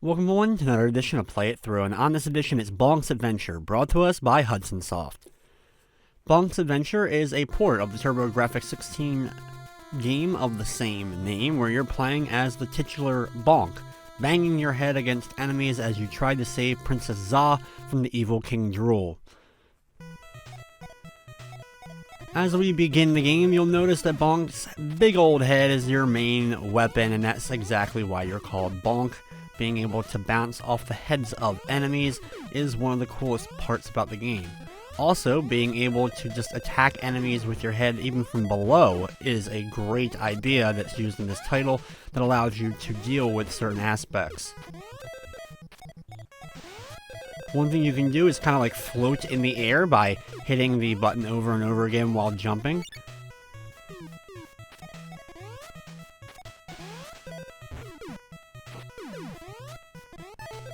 Welcome everyone to another edition of Play It Through, and on this edition it's Bonks Adventure, brought to us by Hudson Soft. Bonks Adventure is a port of the TurboGrafx-16 game of the same name, where you're playing as the titular Bonk, banging your head against enemies as you try to save Princess Za from the evil King Drool. As we begin the game, you'll notice that Bonk's big old head is your main weapon, and that's exactly why you're called Bonk. Being able to bounce off the heads of enemies is one of the coolest parts about the game. Also, being able to just attack enemies with your head even from below is a great idea that's used in this title that allows you to deal with certain aspects. One thing you can do is kind of like float in the air by hitting the button over and over again while jumping.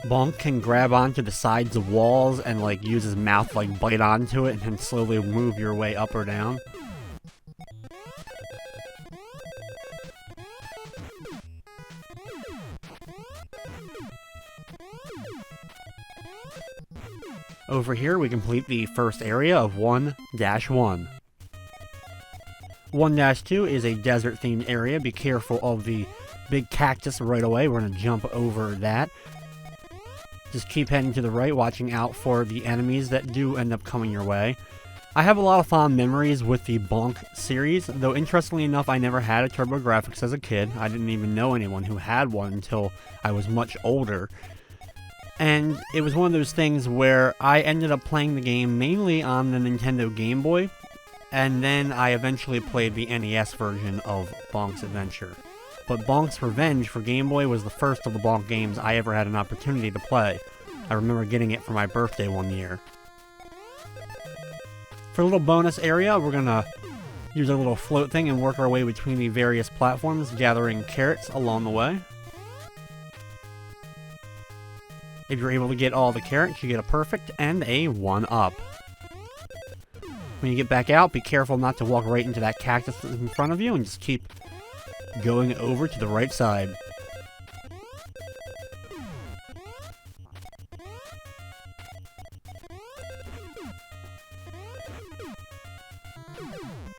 Bonk can grab onto the sides of walls and like use his mouth to like bite onto it and then slowly move your way up or down. Over here we complete the first area of 1-1. 1-2 is a desert themed area. Be careful of the big cactus right away. We're going to jump over that. Just keep heading to the right, watching out for the enemies that do end up coming your way. I have a lot of fond memories with the Bonk series, though interestingly enough I never had a TurboGrafx as a kid. I didn't even know anyone who had one until I was much older. And it was one of those things where I ended up playing the game mainly on the Nintendo Game Boy, and then I eventually played the NES version of Bonk's Adventure. But Bonk's Revenge for Game Boy was the first of the Bonk games I ever had an opportunity to play. I remember getting it for my birthday one year. For a little bonus area, we're going to use a little float thing and work our way between the various platforms, gathering carrots along the way. If you're able to get all the carrots, you get a perfect and a 1-up. When you get back out, be careful not to walk right into that cactus that's in front of you, and just keep going over to the right side.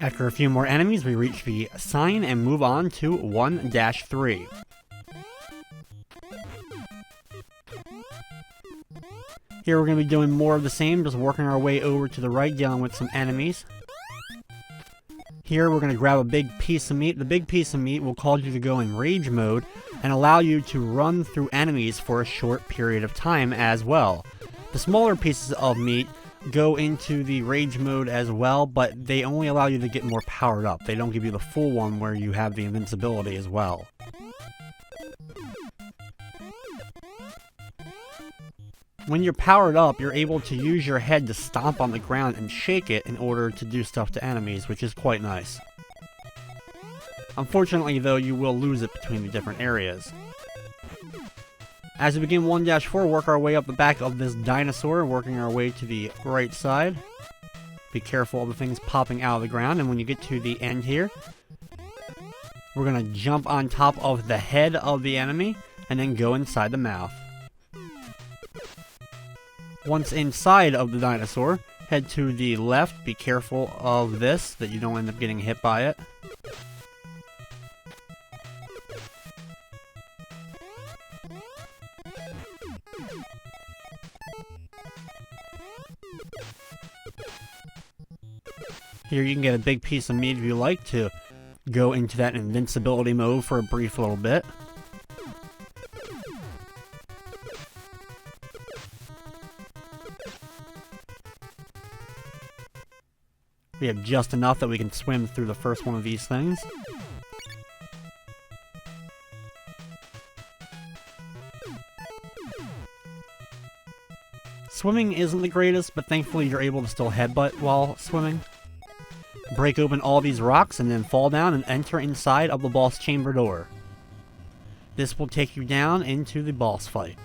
After a few more enemies, we reach the sign and move on to 1-3. Here we're going to be doing more of the same, just working our way over to the right, dealing with some enemies. Here we're going to grab a big piece of meat. The big piece of meat will cause you to go in rage mode and allow you to run through enemies for a short period of time as well. The smaller pieces of meat go into the rage mode as well, but they only allow you to get more powered up. They don't give you the full one where you have the invincibility as well. When you're powered up, you're able to use your head to stomp on the ground and shake it in order to do stuff to enemies, which is quite nice. Unfortunately, though, you will lose it between the different areas. As we begin 1-4, work our way up the back of this dinosaur, working our way to the right side. Be careful of the things popping out of the ground, and when you get to the end here, we're going to jump on top of the head of the enemy, and then go inside the mouth. Once inside of the dinosaur, head to the left. Be careful of this, that you don't end up getting hit by it. Here you can get a big piece of meat if you like to go into that invincibility mode for a brief little bit. We have just enough that we can swim through the first one of these things. Swimming isn't the greatest, but thankfully you're able to still headbutt while swimming. Break open all these rocks and then fall down and enter inside of the boss chamber door. This will take you down into the boss fight.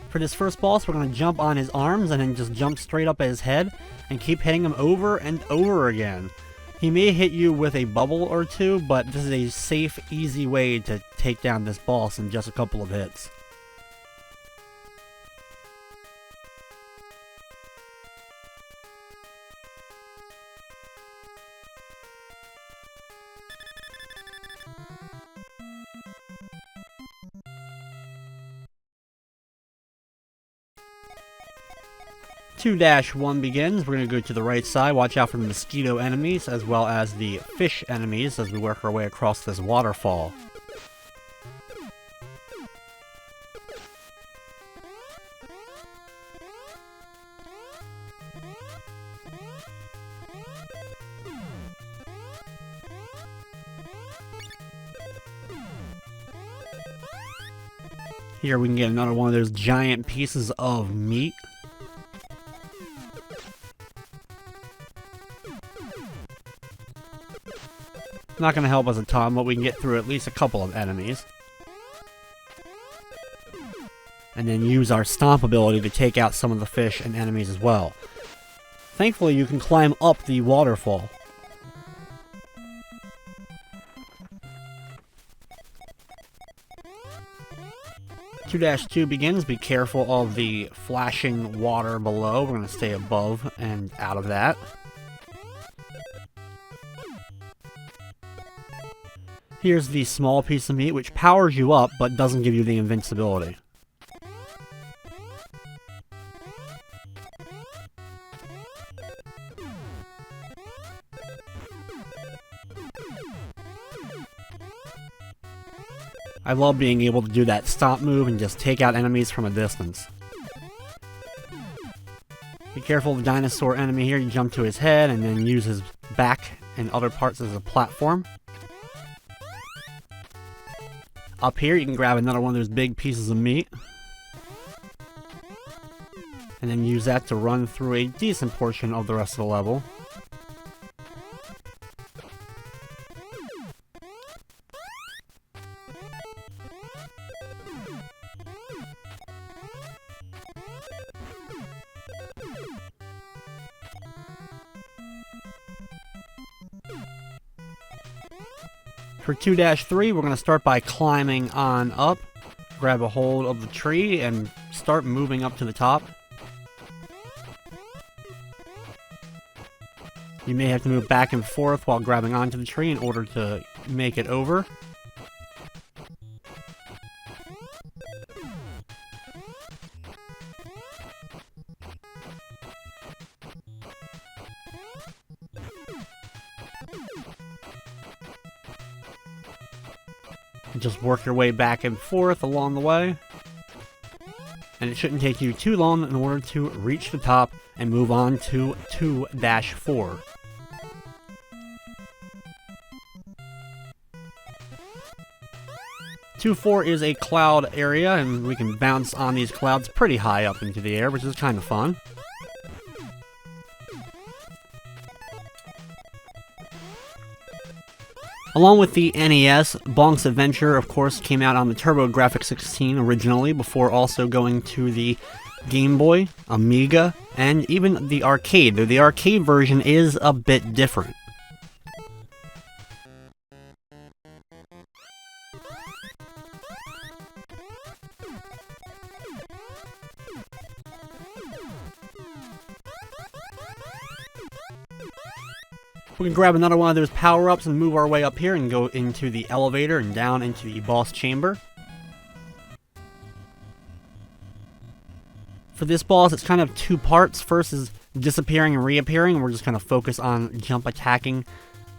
For this first boss, we're going to jump on his arms and then just jump straight up at his head and keep hitting him over and over again. He may hit you with a bubble or two, but this is a safe, easy way to take down this boss in just a couple of hits. (2-1) begins. We're going to go to the right side, watch out for the mosquito enemies as well as the fish enemies as we work our way across this waterfall. Here we can get another one of those giant pieces of meat. Not going to help us a ton, but we can get through at least a couple of enemies. And then use our stomp ability to take out some of the fish and enemies as well. Thankfully, you can climb up the waterfall. (2-2) begins. Be careful of the flashing water below. We're going to stay above and out of that. Here's the small piece of meat, which powers you up, but doesn't give you the invincibility. I love being able to do that stomp move and just take out enemies from a distance. Be careful of the dinosaur enemy here. You jump to his head and then use his back and other parts as a platform. Up here, you can grab another one of those big pieces of meat. And then use that to run through a decent portion of the rest of the level. For 2-3, we're going to start by climbing on up, grab a hold of the tree, and start moving up to the top. You may have to move back and forth while grabbing onto the tree in order to make it over. Just work your way back and forth along the way. And it shouldn't take you too long in order to reach the top and move on to 2-4. (2-4) is a cloud area, and we can bounce on these clouds pretty high up into the air, which is kind of fun. Along with the NES, Bonk's Adventure, of course, came out on the TurboGrafx-16 originally, before also going to the Game Boy, Amiga, and even the arcade, though the arcade version is a bit different. We can grab another one of those power-ups and move our way up here and go into the elevator and down into the boss chamber. For this boss, it's kind of two parts. First is disappearing and reappearing, and we're just going to focus on jump attacking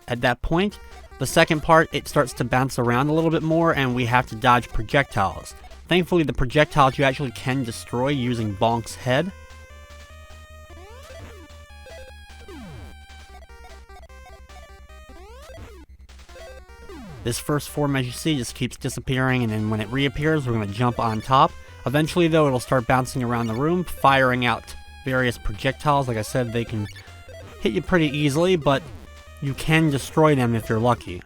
at that point. The second part, it starts to bounce around a little bit more, and we have to dodge projectiles. Thankfully, the projectiles you actually can destroy using Bonk's head. This first form, as you see, just keeps disappearing, and then when it reappears, we're going to jump on top. Eventually, though, it'll start bouncing around the room, firing out various projectiles. Like I said, they can hit you pretty easily, but you can destroy them if you're lucky.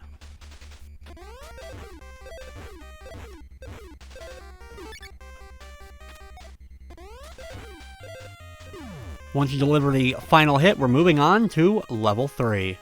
Once you deliver the final hit, we're moving on to level 3.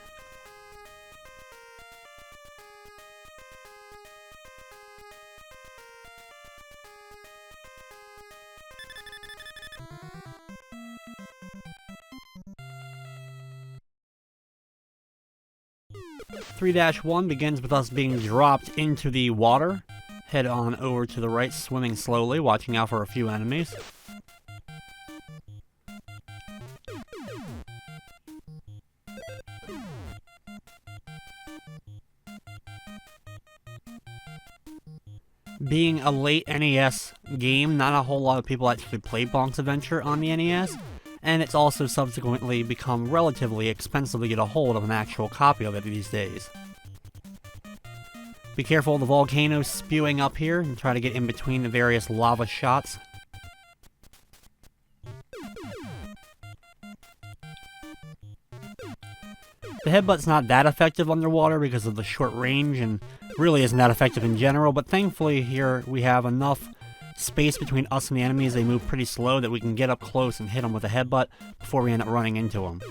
3-1 begins with us being dropped into the water. Head on over to the right, swimming slowly, watching out for a few enemies. Being a late NES game, not a whole lot of people actually play Bonks Adventure on the NES, and it's also subsequently become relatively expensive to get a hold of an actual copy of it these days. Be careful of the volcanoes spewing up here, and try to get in between the various lava shots. The headbutt's not that effective underwater because of the short range, and really isn't that effective in general, but thankfully here we have enough space between us and the enemies. They move pretty slow that we can get up close and hit them with a headbutt before we end up running into them.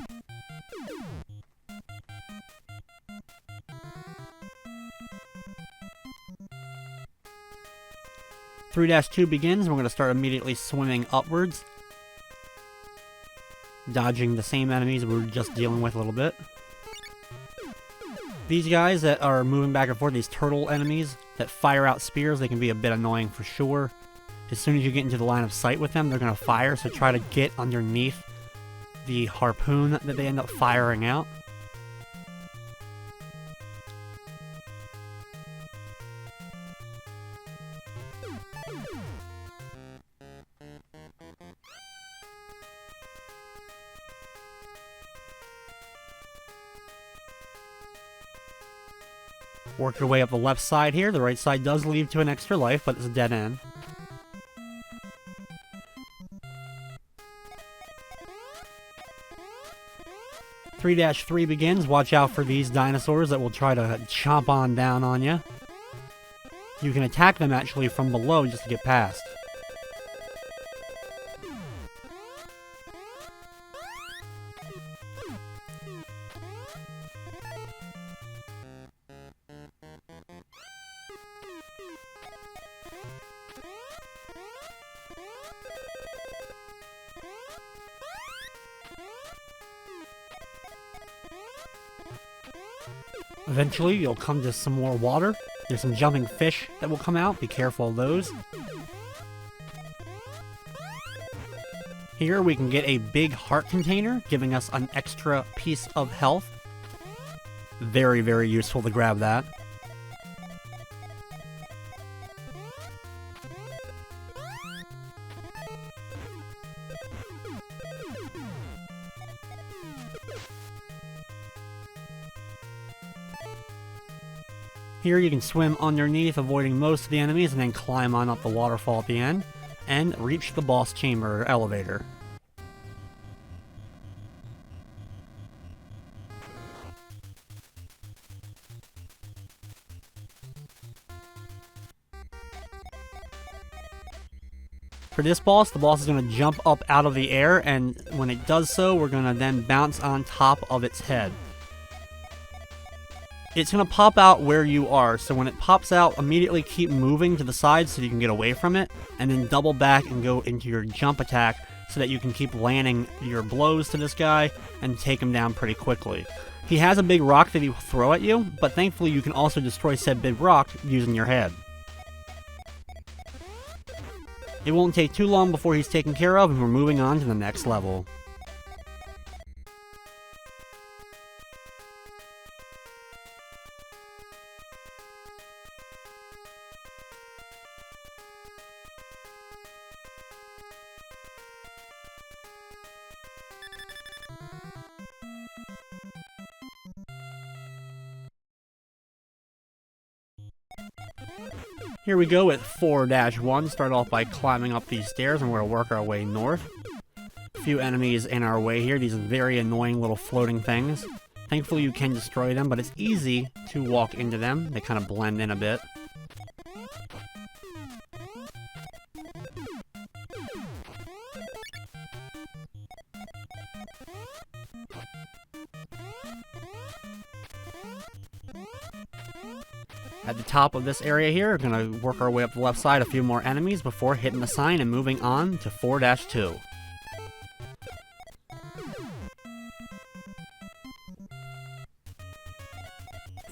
(3-2) begins, and we're going to start immediately swimming upwards, dodging the same enemies we were just dealing with a little bit. These guys that are moving back and forth, these turtle enemies that fire out spears, they can be a bit annoying for sure. As soon as you get into the line of sight with them, they're going to fire, so try to get underneath the harpoon that they end up firing out. Work your way up the left side here. The right side does lead to an extra life, but it's a dead end. (3-3) begins. Watch out for these dinosaurs that will try to chomp on down on you. You can attack them actually from below just to get past. Eventually, you'll come to some more water. There's some jumping fish that will come out. Be careful of those. Here, we can get a big heart container, giving us an extra piece of health. Very, very useful to grab that. Here you can swim underneath, avoiding most of the enemies, and then climb on up the waterfall at the end, and reach the boss chamber elevator. For this boss, the boss is going to jump up out of the air, and when it does so, we're going to then bounce on top of its head. It's going to pop out where you are, so when it pops out, immediately keep moving to the side so you can get away from it, and then double back and go into your jump attack so that you can keep landing your blows to this guy and take him down pretty quickly. He has a big rock that he will throw at you, but thankfully you can also destroy said big rock using your head. It won't take too long before he's taken care of, and we're moving on to the next level. Here we go with 4-1. Start off by climbing up these stairs, and we're going to work our way north. A few enemies in our way here. These are very annoying little floating things. Thankfully you can destroy them, but it's easy to walk into them. They kind of blend in a bit. At the top of this area here, we're going to work our way up the left side, a few more enemies before hitting the sign and moving on to 4-2.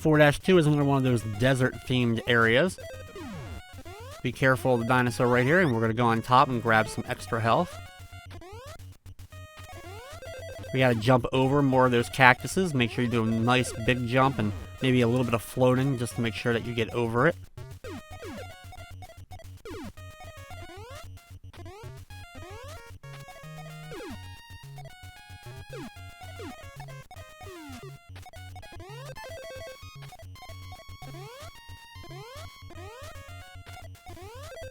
4-2 is another one of those desert-themed areas. Be careful of the dinosaur right here, and we're going to go on top and grab some extra health. We got to jump over more of those cactuses. Make sure you do a nice big jump and maybe a little bit of floating just to make sure that you get over it.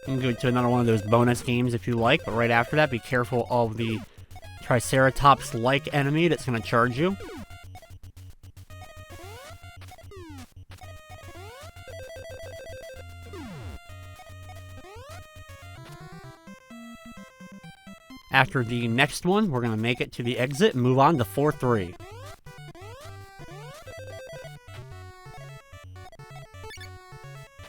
You can go to another one of those bonus games if you like, but right after that, be careful of the Triceratops-like enemy that's going to charge you. After the next one, we're going to make it to the exit and move on to 4-3.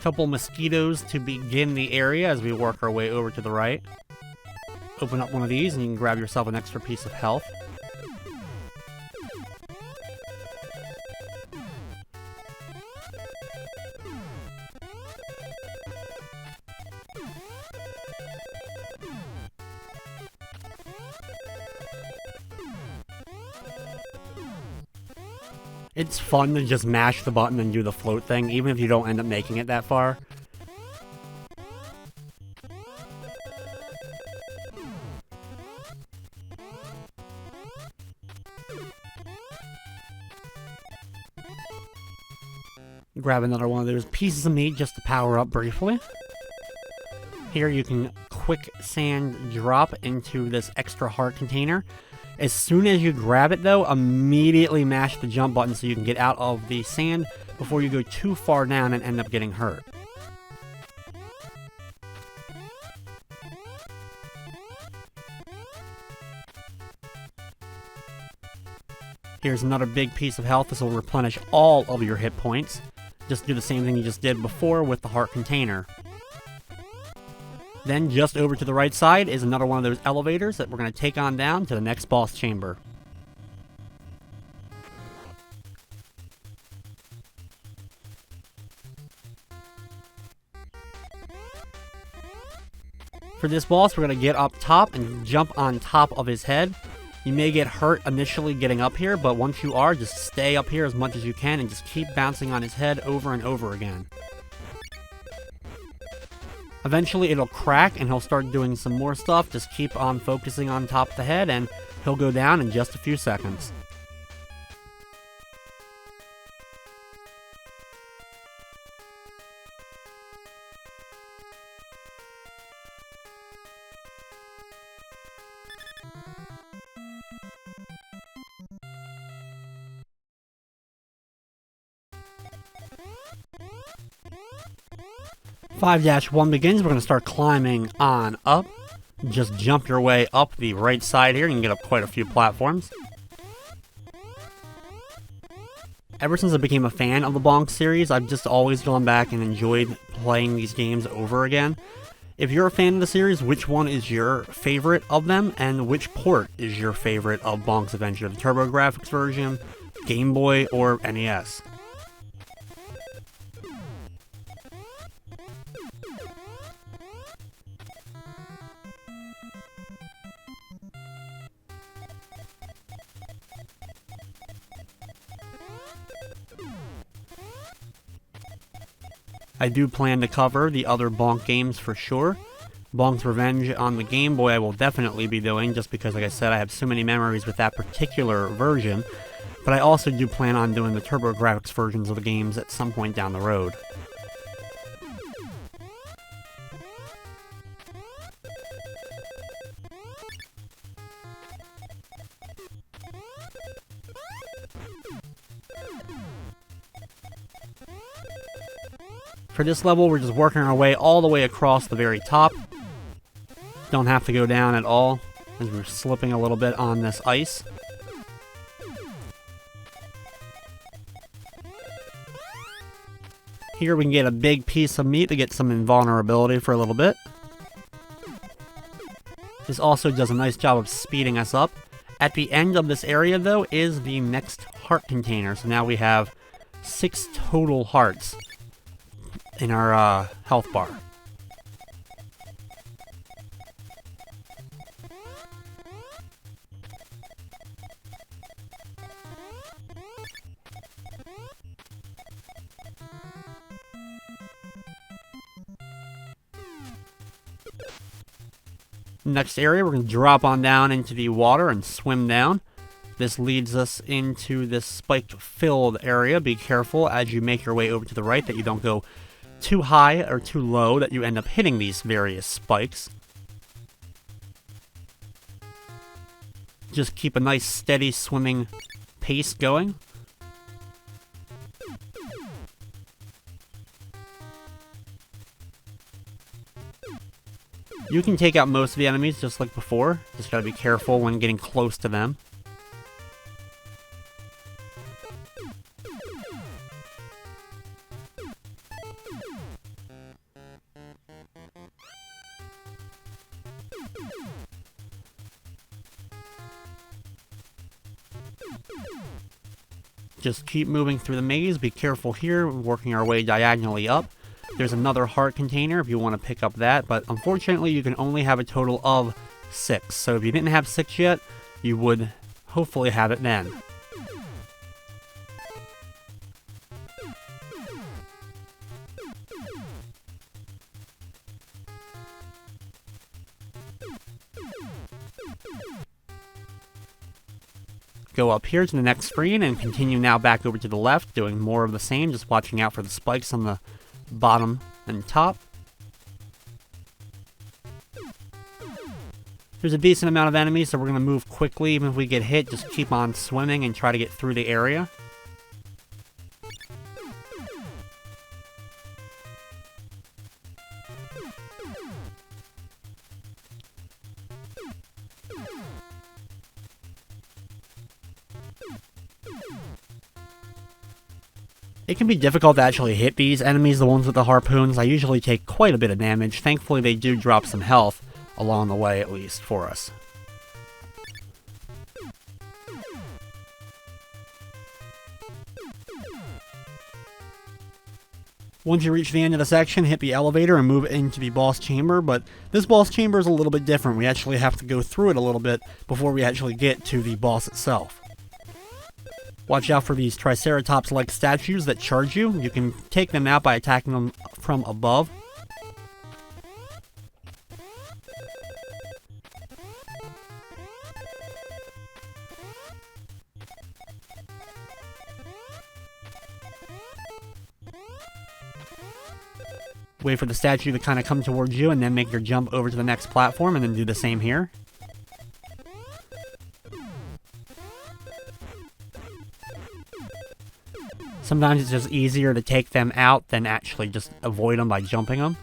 Couple mosquitoes to begin the area as we work our way over to the right. Open up one of these and you can grab yourself an extra piece of health. It's fun to just mash the button and do the float thing, even if you don't end up making it that far. Grab another one of those pieces of meat just to power up briefly. Here you can quicksand drop into this extra heart container. As soon as you grab it though, immediately mash the jump button so you can get out of the sand before you go too far down and end up getting hurt. Here's another big piece of health. This will replenish all of your hit points. Just do the same thing you just did before with the heart container. Then just over to the right side is another one of those elevators that we're going to take on down to the next boss chamber. For this boss, we're going to get up top and jump on top of his head. You may get hurt initially getting up here, but once you are, just stay up here as much as you can and just keep bouncing on his head over and over again. Eventually it'll crack and he'll start doing some more stuff. Just keep on focusing on top of the head and he'll go down in just a few seconds. (5-1) begins. We're going to start climbing on up. Just jump your way up the right side here. You can get up quite a few platforms. Ever since I became a fan of the Bonk series, I've just always gone back and enjoyed playing these games over again. If you're a fan of the series, which one is your favorite of them, and which port is your favorite of Bonk's Adventure? The TurboGrafx version, Game Boy, or NES? I do plan to cover the other Bonk games for sure. Bonk's Revenge on the Game Boy I will definitely be doing, just because, like I said, I have so many memories with that particular version. But I also do plan on doing the TurboGrafx versions of the games at some point down the road. For this level, we're just working our way all the way across the very top. Don't have to go down at all, as we're slipping a little bit on this ice. Here we can get a big piece of meat to get some invulnerability for a little bit. This also does a nice job of speeding us up. At the end of this area, though, is the next heart container. So now we have 6 total hearts in our health bar. Next area, we're going to drop on down into the water and swim down. This leads us into this spike-filled area. Be careful as you make your way over to the right that you don't go too high or too low, that you end up hitting these various spikes. Just keep a nice steady swimming pace going. You can take out most of the enemies just like before. Just gotta be careful when getting close to them. Just keep moving through the maze. Be careful here, working our way diagonally up. There's another heart container if you want to pick up that, but unfortunately you can only have a total of 6. So if you didn't have 6 yet, you would hopefully have it then. Go up here to the next screen and continue now back over to the left, doing more of the same, just watching out for the spikes on the bottom and top. There's a decent amount of enemies, so we're going to move quickly. Even if we get hit, just keep on swimming and try to get through the area. It can be difficult to actually hit these enemies, the ones with the harpoons. I usually take quite a bit of damage. Thankfully, they do drop some health along the way, at least, for us. Once you reach the end of the section, hit the elevator and move into the boss chamber, but this boss chamber is a little bit different. We actually have to go through it a little bit before we actually get to the boss itself. Watch out for these Triceratops-like statues that charge you. You can take them out by attacking them from above. Wait for the statue to kind of come towards you and then make your jump over to the next platform and then do the same here. Sometimes it's just easier to take them out than actually just avoid them by jumping them.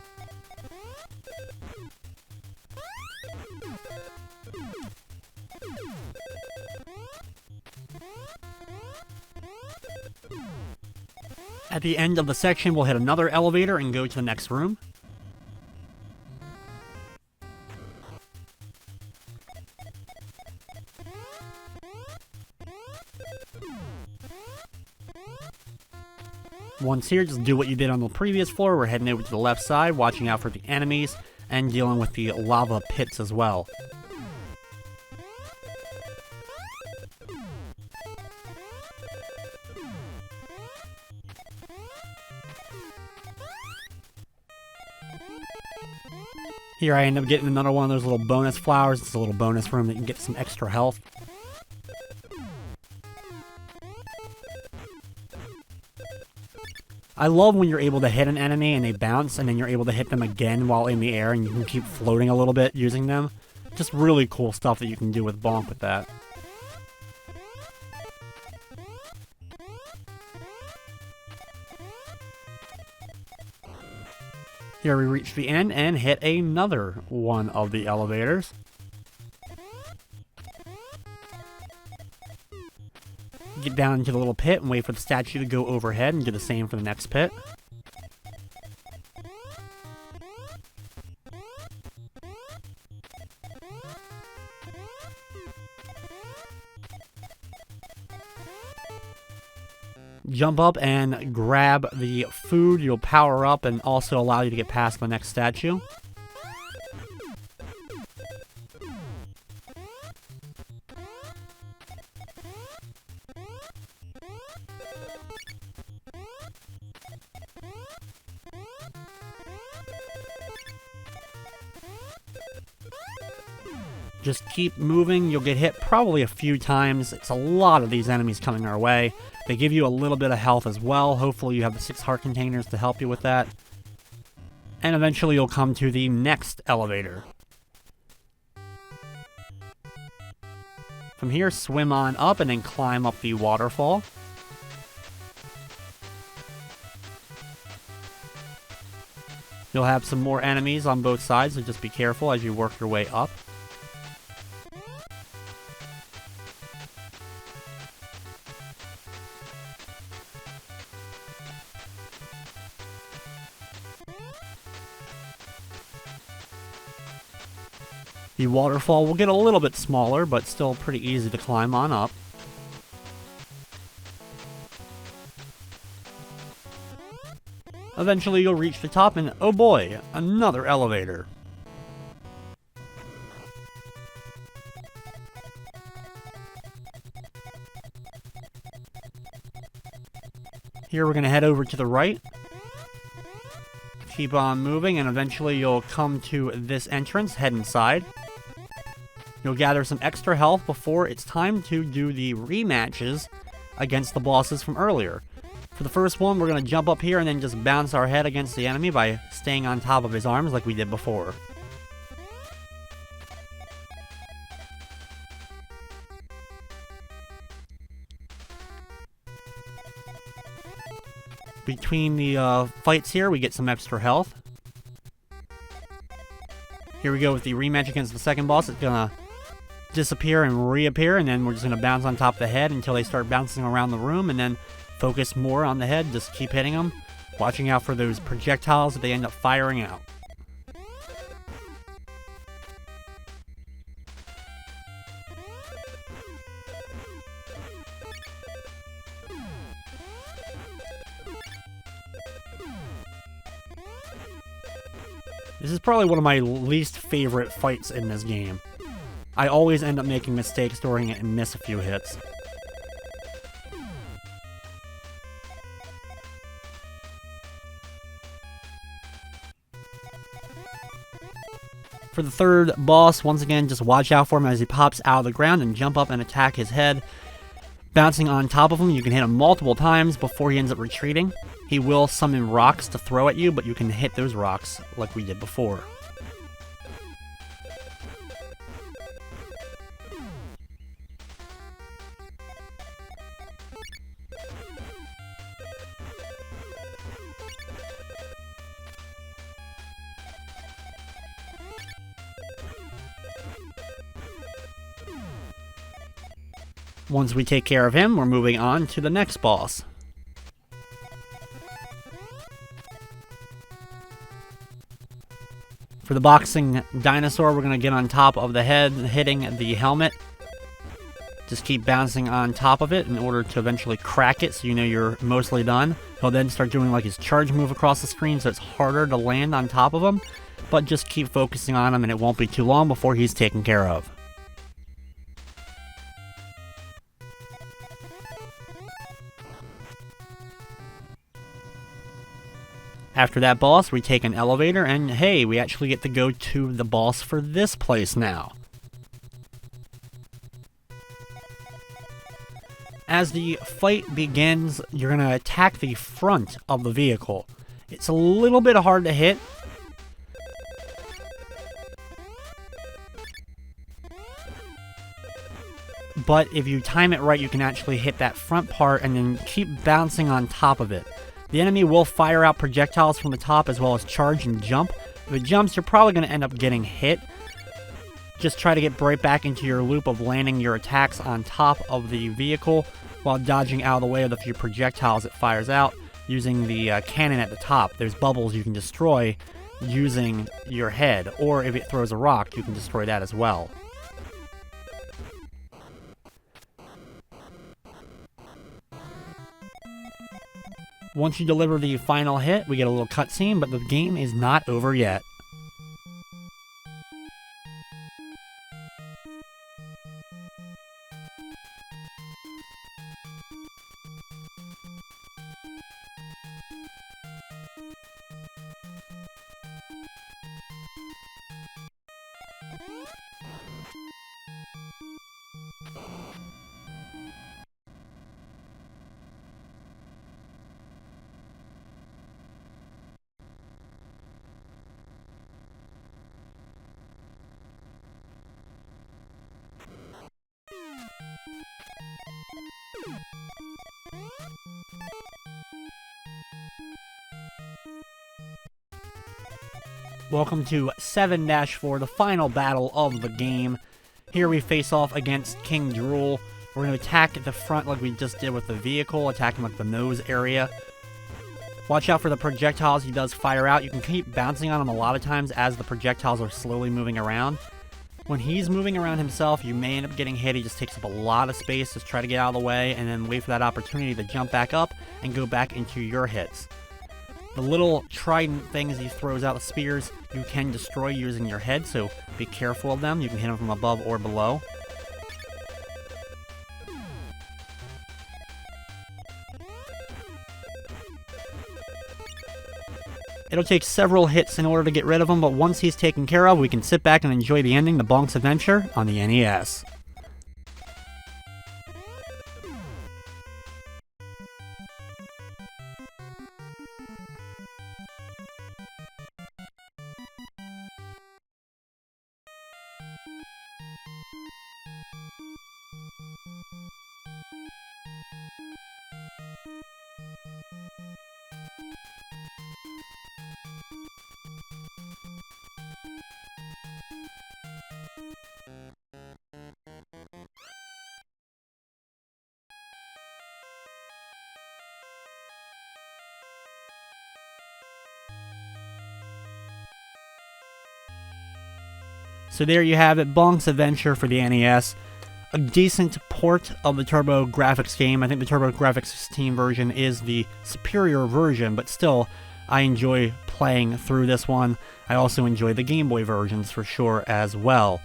At the end of the section, we'll hit another elevator and go to the next room. Once here, just do what you did on the previous floor. We're heading over to the left side, watching out for the enemies, and dealing with the lava pits as well. Here I end up getting another one of those little bonus flowers. It's a little bonus room that you can get some extra health. I love when you're able to hit an enemy and they bounce, and then you're able to hit them again while in the air, and you can keep floating a little bit using them. Just really cool stuff that you can do with Bonk with that. Here we reach the end and hit another one of the elevators. Get down into the little pit and wait for the statue to go overhead and do the same for the next pit. jump up and grab the food. You'll power up and also allow you to get past the next statue. Just keep moving. You'll get hit probably a few times. It's a lot of these enemies coming our way. They give you a little bit of health as well. Hopefully you have the 6 heart containers to help you with that. And eventually you'll come to the next elevator. From here, swim on up and then climb up the waterfall. You'll have some more enemies on both sides, so just be careful as you work your way up. The waterfall will get a little bit smaller, but still pretty easy to climb on up. Eventually you'll reach the top and, oh boy, another elevator. Here we're going to head over to the right. Keep on moving and eventually you'll come to this entrance, head inside. You'll gather some extra health before it's time to do the rematches against the bosses from earlier. For the first one, we're going to jump up here and then just bounce our head against the enemy by staying on top of his arms like we did before. Between the fights here, we get some extra health. Here we go with the rematch against the second boss. It's going to disappear and reappear, and then we're just going to bounce on top of the head until they start bouncing around the room, and then focus more on the head. Just keep hitting them, watching out for those projectiles that they end up firing out. This is probably one of my least favorite fights in this game. I always end up making mistakes during it and miss a few hits. For the third boss, once again, just watch out for him as he pops out of the ground and jump up and attack his head. Bouncing on top of him, you can hit him multiple times before he ends up retreating. He will summon rocks to throw at you, but you can hit those rocks like we did before. Once we take care of him, we're moving on to the next boss. For the boxing dinosaur, we're going to get on top of the head, hitting the helmet. Just keep bouncing on top of it in order to eventually crack it so you know you're mostly done. He'll then start doing like his charge move across the screen, so it's harder to land on top of him. But just keep focusing on him and it won't be too long before he's taken care of. After that boss, we take an elevator, and hey, we actually get to go to the boss for this place now. As the fight begins, you're going to attack the front of the vehicle. It's a little bit hard to hit. But if you time it right, you can actually hit that front part and then keep bouncing on top of it. The enemy will fire out projectiles from the top as well as charge and jump. If it jumps, you're probably going to end up getting hit. Just try to get right back into your loop of landing your attacks on top of the vehicle while dodging out of the way of the few projectiles it fires out using the cannon at the top. There's bubbles you can destroy using your head, or if it throws a rock, you can destroy that as well. Once you deliver the final hit, we get a little cutscene, but the game is not over yet. Welcome to 7-4, the final battle of the game. Here we face off against King Drool. We're going to attack at the front like we just did with the vehicle, attacking like the nose area. Watch out for the projectiles he does fire out. You can keep bouncing on him a lot of times as the projectiles are slowly moving around. When he's moving around himself, you may end up getting hit. He just takes up a lot of space. Just try to get out of the way and then wait for that opportunity to jump back up and go back into your hits. The little trident things he throws out, the spears, you can destroy using your head, so be careful of them. You can hit them from above or below. It'll take several hits in order to get rid of him, but once he's taken care of, we can sit back and enjoy the ending, the Bonks Adventure, on the NES. So there you have it, Bonks Adventure for the NES. A decent port of the TurboGrafx game. I think the TurboGrafx 16 version is the superior version, but still, I enjoy playing through this one. I also enjoy the Game Boy versions for sure as well.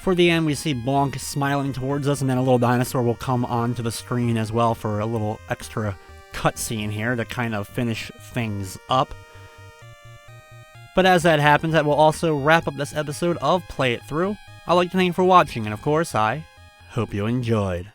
For the end, we see Bonk smiling towards us, and then a little dinosaur will come onto the screen as well for a little extra cutscene here to kind of finish things up. But as that happens, that will also wrap up this episode of Play It Through. I'd like to thank you for watching, and of course, I hope you enjoyed.